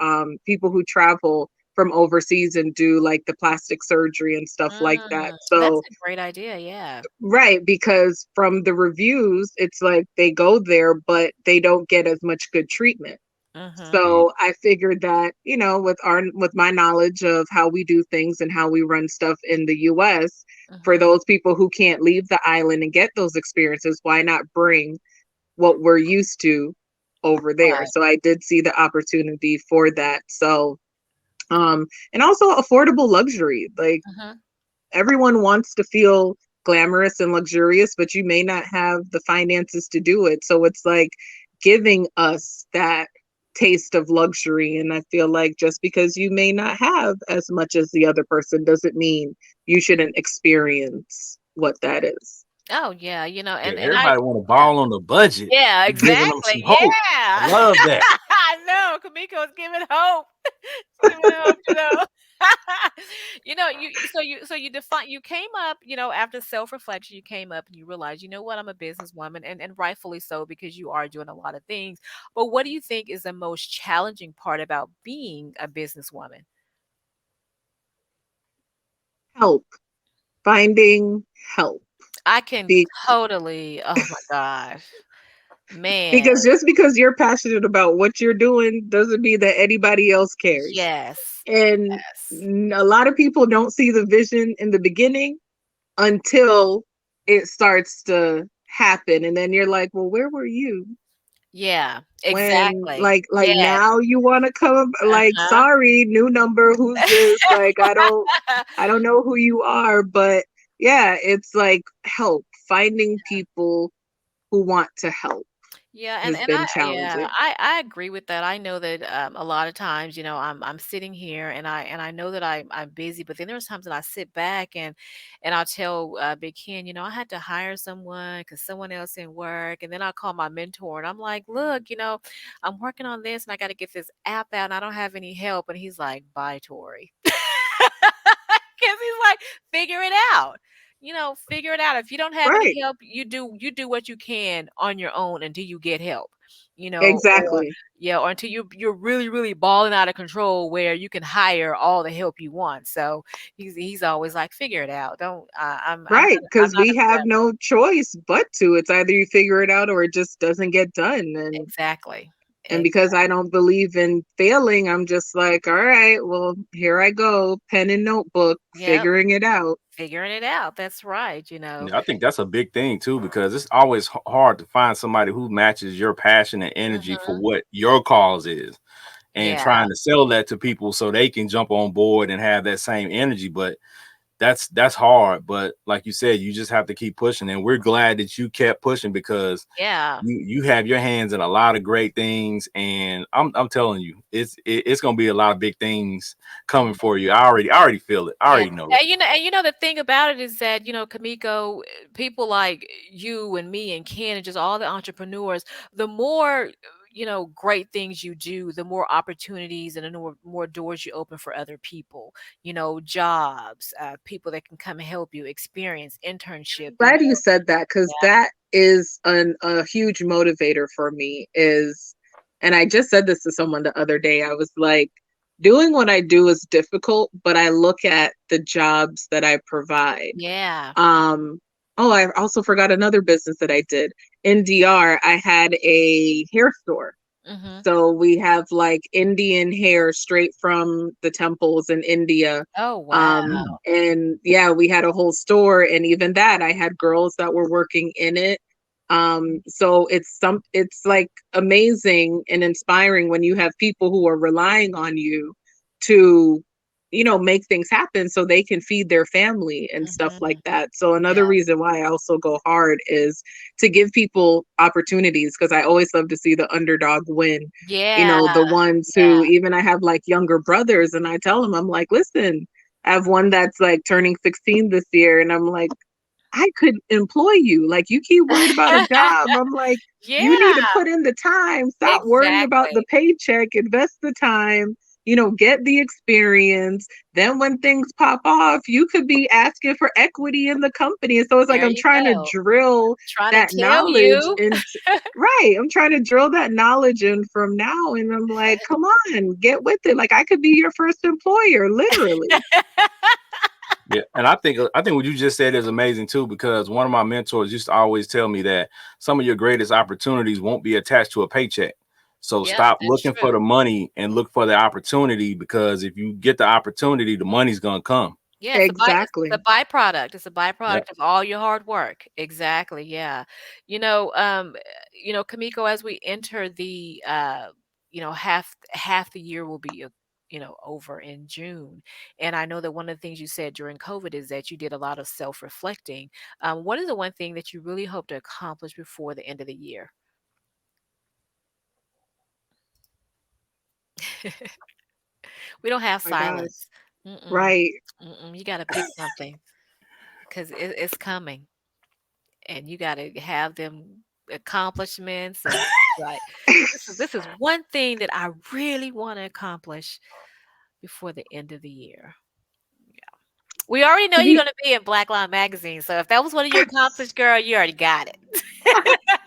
people who travel from overseas and do like the plastic surgery and stuff like that. That's So, a great idea, yeah. right, because from the reviews, it's like they go there, but they don't get as much good treatment. Mhm, Mm. So I figured that, with my knowledge of how we do things and how we run stuff in the US, for mhm. those people who can't leave the island and get those experiences, why not bring what we're used to over there? Right. So I did see the opportunity for that. So and also affordable luxury. Like, Mhm. everyone wants to feel glamorous and luxurious, but you may not have the finances to do it. So it's like giving us that taste of luxury. And I feel like just because you may not have as much as the other person doesn't mean you shouldn't experience what that is. Oh, yeah, Yeah, and I everybody want to yeah. ball on the budget. Yeah, You're giving them exactly, some hope. I yeah. love that. I know, Kumiko's giving hope. She's giving hope. You define you came up, after self-reflection, you came up and you realized, you know what, I'm a businesswoman, and rightfully so, because you are doing a lot of things. But what do you think is the most challenging part about being a businesswoman? Help, finding help. I can Be- totally, oh my gosh. Man, because just because you're passionate about what you're doing doesn't mean that anybody else cares. yes. And Yes. a lot of people don't see the vision in the beginning until it starts to happen, and then you're like, well, where were you Yeah, when, exactly. Yes. now you want to come, like, Uh-huh. sorry, new number, who's this? Like, I don't know who you are. But yeah, it's like help, finding people who want to help Yeah, and has and been I yeah, challenging. I agree with that. I know that a lot of times, I'm sitting here and I know that I'm busy, but then there's times that I sit back and I'll tell Big Ken, I had to hire someone because someone else didn't work, and then I'll call my mentor and I'm like, look, I'm working on this and I got to get this app out and I don't have any help, and he's like, bye, Tori. Because he's like, figure it out. Figure it out. If you don't have any Right. help, you do what you can on your own until you get help. Or Exactly. yeah, or until you're really, really balling out of control where you can hire all the help you want. So he's always like, figure it out. Don't Right, I'm because not we have impressed. no choice but to. It's either you figure it out or it just doesn't get done. Exactly. And because I don't believe in failing, I'm just like, all right, well, here I go, pen and notebook, Yep. figuring it out. Figuring it out. That's right. Yeah, I think that's a big thing too, because it's always hard to find somebody who matches your passion and energy for Mhm. what your cause is, and Yeah. trying to sell that to people so they can jump on board and have that same energy. But that's hard. But like you said, you just have to keep pushing, and we're glad that you kept pushing, because Yeah. you have your hands in a lot of great things, and I'm telling you, it's gonna be a lot of big things coming for you. I already feel it. I Yeah, already know it. the thing about it is that, Kamiko, people like you and me and Ken and just all the entrepreneurs, the more great things you do, the more opportunities and the more doors you open for other people, jobs, people that can come help you, experience, internship, Glad you said that, because that is a huge motivator for me is, and I just said this to someone the other day. I was like, doing what I do is difficult, but I look at the jobs that I provide. Yeah. Oh, I also forgot another business that I did. In DR, I had a hair store. Hmm. So we have like Indian hair straight from the temples in India. Oh, wow. And yeah, we had a whole store, and even that I had girls that were working in it. So it's like amazing and inspiring when you have people who are relying on you to, make things happen so they can feed their family and stuff like Hmm. that. So another Yeah. reason why I also go hard is to give people opportunities, because I always love to see the underdog win. Yeah. The ones Yeah. who, even I have like younger brothers, and I tell them, I'm like, listen, I have one that's like turning 16 this year, and I'm like, I could employ you. Like, you keep worried about a job. I'm like, you need to Yeah, put in the time. Stop worrying about the exactly. paycheck. Invest the time, get the experience. Then when things pop off, you could be asking for equity in the company. So it's like There I'm you trying to go. drill Trying to that tell knowledge you. into, right. I'm trying to drill that knowledge in from now. And I'm like, come on, get with it. Like, I could be your first employer, literally. Yeah, and I think what you just said is amazing too, because one of my mentors used to always tell me that some of your greatest opportunities won't be attached to a paycheck. So Yep, stop that's looking for true. the money and look for the opportunity, because if you get the opportunity, the money's gonna come. Yeah, it's a Exactly. byproduct. It's a Yeah. byproduct of all your hard work. Exactly. Yeah. Kamiko, as we enter the half the year will be over in June. And I know that one of the things you said during COVID is that you did a lot of self-reflecting. What is the one thing that you really hope to accomplish before the end of the year? We don't have Oh my gosh. silence. Mm-mm. Right. Mm-mm. You got to pick something because it's coming. And you got to have them accomplishments and like this is one thing that I really want to accomplish before the end of the year. Yeah. We already know To you're be going to be in Black Line magazine, so if that was one of your accomplishments, girl, you already got it.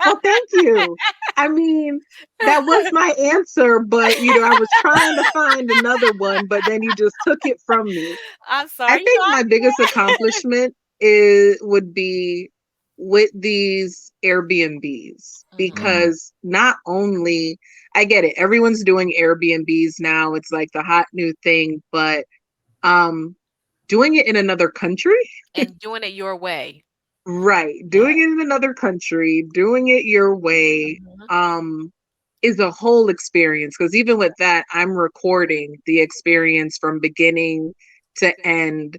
well, thank you. I mean, that was my answer, but I was trying to find another one, but then you just took it from me. I'm I sorry, think my biggest accomplishment would be with these Airbnbs, Mhm. because not only I get it, everyone's doing Airbnbs now. It's like the hot new thing, but um doing it in another country. And doing it your way. Right. Yeah. Doing it in another country, doing it your way, Mhm. is a whole experience. Because even with that, I'm recording the experience from beginning to end.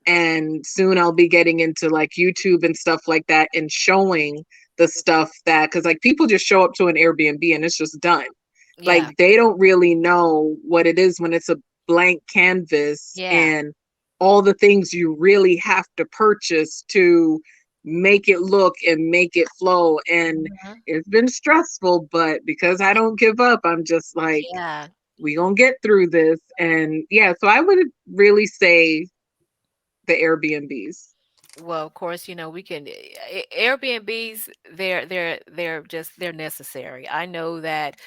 And soon I'll be getting into like YouTube and stuff like that and showing the stuff that, because like people just show up to an Airbnb and it's just done. Like, Yeah. they don't really know what it is when it's a blank canvas, Yeah. and all the things you really have to purchase to make it look and make it flow. And Mhm. it's been stressful, but because I don't give up, I'm just like, Yeah. we gonna get through this. And yeah, so I would really say the Airbnbs. Well, of course, we can Airbnbs, they're necessary. I know that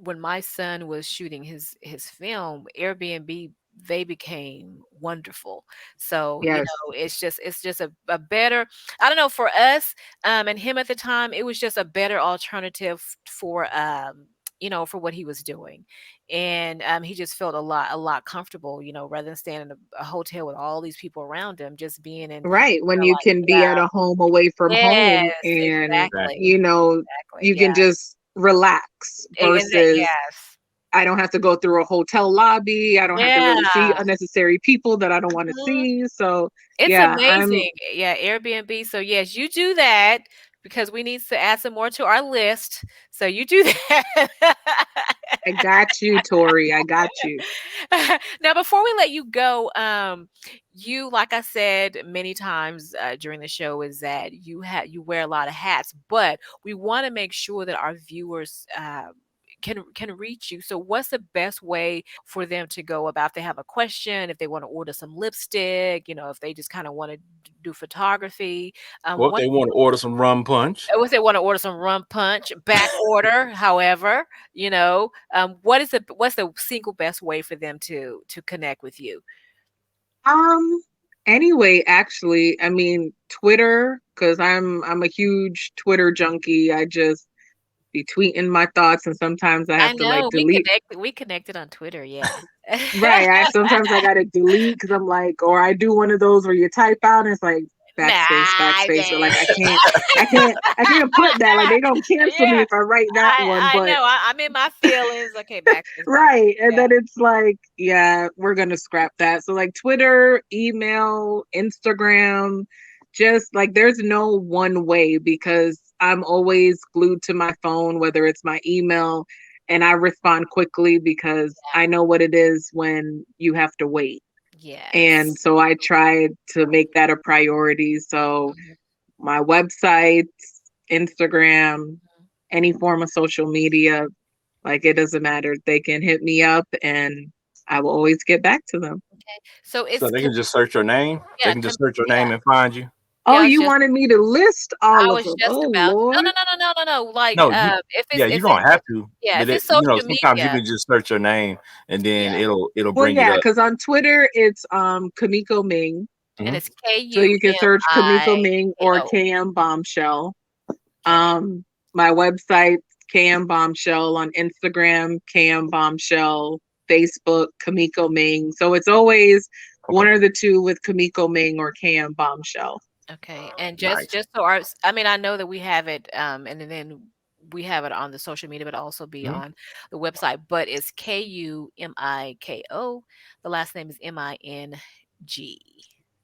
when my son was shooting his film, Airbnb, they became wonderful. So, Yes. it's just a better, I don't know, for us and him at the time, it was just a better alternative for for what he was doing. And he just felt a lot comfortable, rather than staying in a hotel with all these people around him, just being in, Right. When you like, can be at a home away from home, yes, and exactly, Exactly. exactly, you yeah, can just relax and that, versus yes, I don't have to go through a hotel lobby. I don't have to really see yeah. unnecessary people that I don't want to Mhm. see. So, It's yeah, I'm amazing. Yeah, Airbnb. So yes, you do that because we need to add some more to our list. So you do that. I got you, Tori. I got you. Now, before we let you go, like I said many times during the show, is that you wear a lot of hats, but we want to make sure that our viewers can reach you. So what's the best way for them to go about? If they have a question, if they want to order some lipstick, if they just kind of want to do photography, Well, if what they want to order some rum punch. if they want to order some rum punch, back order, however, what's the single best way for them to connect with you? Um, anyway, actually, I mean, Twitter, because I'm a huge Twitter junkie. I just be tweeting my thoughts, and sometimes I I have to like know delete. we connected on Twitter, yeah. Right. I sometimes I gotta delete because I'm like, or I do one of those where you type out and it's like Nah, backspace. So like babe. I can't put that. Like they don't cancel me Yeah, if I write that one. I But know. I'm in my feelings. Okay, backspace, backspace. right. And Yeah, then it's like, yeah, we're gonna scrap that. So like Twitter, email, Instagram, just like there's no one way because I'm always glued to my phone, whether it's my email, and I respond quickly because I know what it is when you have to wait. And yes. so I try to make that a priority. So Mhm, my website, Instagram, any form of social media, like it doesn't matter. They can hit me up and I will always get back to them. okay. So So it's they can just search your name. They yeah, can just search your name and find you. Oh, yeah. I was you just wanted me to list all I of was them. just Oh about to, no, Lord. no, no, no, no, no, no. Like, No, you if yeah, it's you if it don't have to, yeah, but if it's you know, social sometimes you media, can just search your name and then yeah, it'll Well, bring it yeah, up. because on Twitter it's Kumiko Ming. and Hmm. it's K So U you can M search Kumiko I Ming K or O. KM Bombshell. Okay. My website, KM Bombshell, on Instagram, KM Bombshell, Facebook, Kumiko Ming. So it's always one Okay, or the two with Kumiko Ming or KM Bombshell. Okay, and nice. just so I mean, I know that we have it, and then we have it on the social media, but also be Mhm. on the website. But it's Kumiko. The last name is Ming.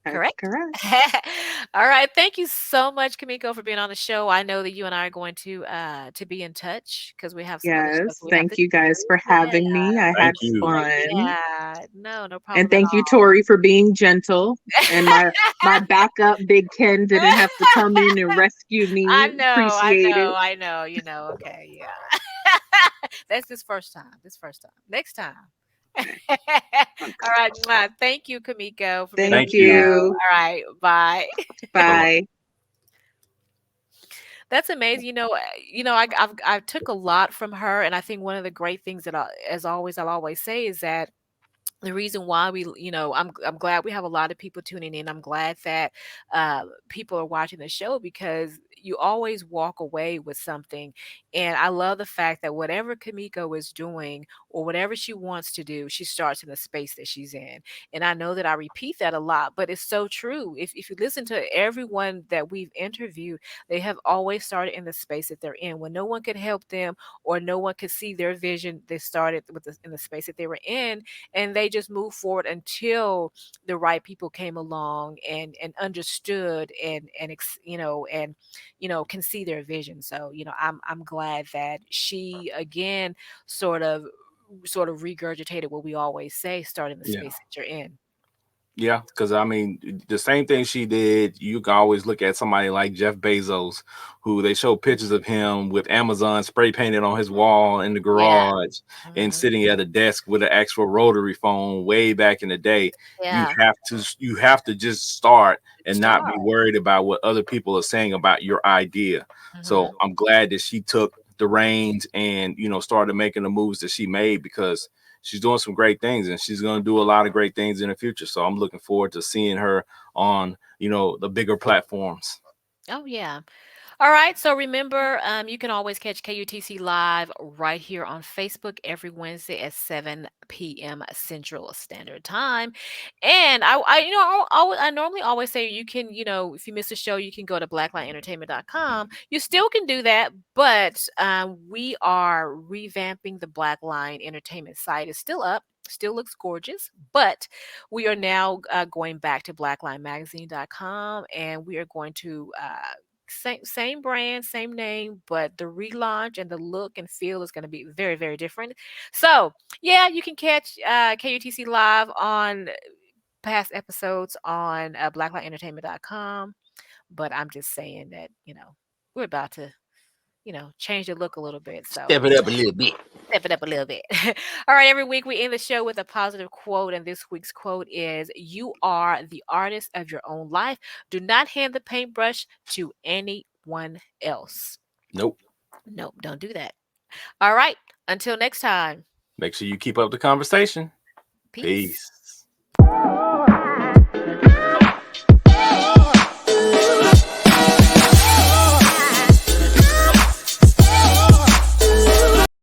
That's Correct? correct. All right. Thank you so much, Kamiko, for being on the show. I know that you and I are going to be in touch because we have some other stuff Yes. that we have to Thank you guys do. for Yeah. having me. I Thank had you. fun. Yeah. No, no And problem at thank you, Tori, for being gentle. And my all. backup, Big Ken, didn't have to come in and rescue me. I Appreciate it. know, I know, okay, yeah. That's this first time. This first time. Next time. All Okay. right. Thank you, Kamiko, for being on Thank Thank the show. you. you. All right. Bye. Bye bye. Bye. That's amazing. I took a lot from her, and I think one of the great things that as always, I'll always say is that the reason why I'm glad we have a lot of people tuning in. I'm glad that people are watching the show because you always walk away with something. And I love the fact that whatever Kamiko is doing or whatever she wants to do, she starts in the space that she's in. And I know that I repeat that a lot, but it's so true. If you listen to everyone that we've interviewed, they have always started in the space that they're in. When no one could help them or no one could see their vision, they started in the space that they were in, and they just moved forward until the right people came along and understood and can see their vision. So I'm glad that she again sort of regurgitated what we always say: start in the Yeah. space that you're in. Yeah, because I mean, the same thing she did, you can always look at somebody like Jeff Bezos, who they show pictures of him with Amazon spray painted on his wall in the Yeah. garage and Hmm. sitting at a desk with an actual rotary phone way back in the day. Yeah. You have to just start and not Start. be worried about what other people are saying about your idea. So Hmm. I'm glad that she took the reins and started making the moves that she made because she's doing some great things and she's going to do a lot of great things in the future. So I'm looking forward to seeing her on, the bigger platforms. Oh yeah. All right. So remember, you can always catch KUTC live right here on Facebook every Wednesday at 7 p.m. Central Standard Time. And I normally always say you can, if you miss a show, you can go to blacklineentertainment.com. You still can do that, but we are revamping the Blackline Entertainment site. It's still up. Still looks gorgeous, but we are now going back to blacklinemagazine.com, and we are going to same brand, same name, but the relaunch and the look and feel is going to be very, very different. So yeah, you can catch KUTC live on past episodes on blacklightentertainment.com. But I'm just saying that we're about to change the look a little bit. So Step it up a little bit. step it up a little bit. All right, every week we end the show with a positive quote, and this week's quote is, "You are the artist of your own life. Do not hand the paintbrush to anyone else." Nope. Nope, don't do that. All right, until next time. Make sure you keep up the conversation. Peace. Peace.